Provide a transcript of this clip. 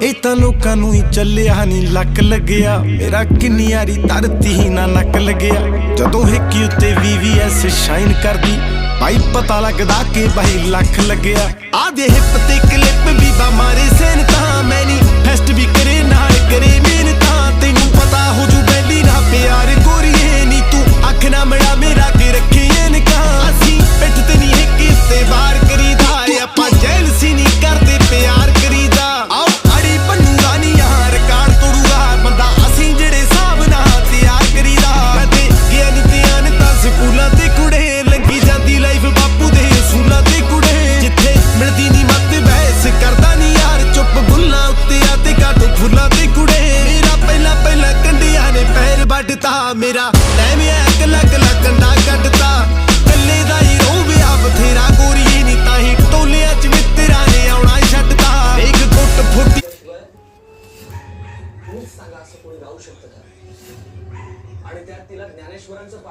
ਇਹ ਤਾਂ ਲੋਕਾਂ ਨੂੰ ਹੀ ਚੱਲਿਆ ਨਹੀਂ ਲੱਕ ਲੱਗਿਆ। ਮੇਰਾ ਕਿੰਨੀ ਯਾਰੀ ਧਰਤੀ ਹੀ ਨਾ ਨੱਕ ਲੱਗਿਆ। ਜਦੋਂ ਹਿੱਕੀ ਉੱਤੇ VVS ਸ਼ਾਈਨ ਕਰਦੀ ਭਾਈ ਪਤਾ ਲੱਗਦਾ ਕਿ ਬਾਈ ਲੱਖ ਲੱਗਿਆ। ਆਦੇ ਹਿੱਪ ਤੇ ਕਲਿੱਪ ਵੀ ਬਾ ਮਾਰੇ ਸੈਨ ਤਾਂ ਮੈਂ ਨਹੀਂ ਫੈਸਟ ਵੀ ਕਰੇ ਨਾਲ ਕਰੇ ਮਿਹਨਤਾਂ। ਤੈਨੂੰ ਪਤਾ ਹੋ ਜੂ ਬੈਲੀ ਨਾ ਪਿਆਰ ਗੋਰੀਏ ਨੀ ਤੂੰ ਅੱਖ ਨਾ ਮੜਾ ਮੇਰਾ ਕੇ ਰੱਖੇ ਇਨਕਾਂ। ਅਸੀਂ ਪਿੱਠ ਤੇ ਨਹੀਂ ਹਿੱਕੀ ਉੱਤੇ ਵਾਰ ਕਰੀਦਾ ਆਪਾਂ ਜੈਲਸੀ ਨਹੀਂ ਕਰਦੇ ਪਿਆਰ ਕਰੀਦਾ। ਆਓ ਅੜੀ ਪੰਨੂਗਾ ਨਹੀਂ ਯਾਰ ਰਿਕਾਰਡ ਤੋੜੂਗਾ ਬੰਦਾ ਅਸੀਂ ਜਿਹੜੇ ਹਿਸਾਬ ਨਾਲ ਤਿਆਰ ਕਰੀਦਾ। ਕਦੇ ਗਿਆ ਨਹੀਂ ਧਿਆਨ ਤਾਂ ਸਕੂਲਾਂ ਤੇ ਕੁੜੇ ਲੱਗੀ ਜਾਂਦੀ ਲਾਈਫ ਬਾਪੂ ਦੇ ਅਸੂਲਾਂ ਤੇ ਕੁੜੇ। ਜਿੱਥੇ ਮਿਲਦੀ ਨਹੀਂ ਮੱਤ ਬਹਿਸ ਕਰਦਾ ਨਹੀਂ ਯਾਰ ਚੁੱਪ ਬੁੱਲਾਂ ਉੱਤੇ ਆ ਤੇ ਕਾਟੋ ਫੁੱਲਾਂ ਤੇ ਕੁੜੇ। ਮੇਰਾ ਪਹਿਲਾਂ ਕੰਡਿਆਂ ਨੇ ਪੈਰ ਵੱਢਤਾ ਮੇਰਾ ਟਾਈਮ ਐ ਕੱਲਾ ਕੰਡਾ ਕੱਢਤਾ। ਕੱਲੇ ਦਾ ਹੀ ਰੋਵਿਆ ਬਥੇਰਾ ਗੋਰੀਏ ਨੀ ਤਾਂ ਹੀ ਟੋਲਿਆਂ ਚ ਮਿੱਤਰਾਂ ਨੇ ਆਉਣਾ ਛੱਡਤਾ। ਇੱਕ ਗੁੱਟ ਫੁੱਟੀ सांगा असं कोणी गाऊ शकतं का? आणि त्यात तिला ज्ञानेश्वरांचं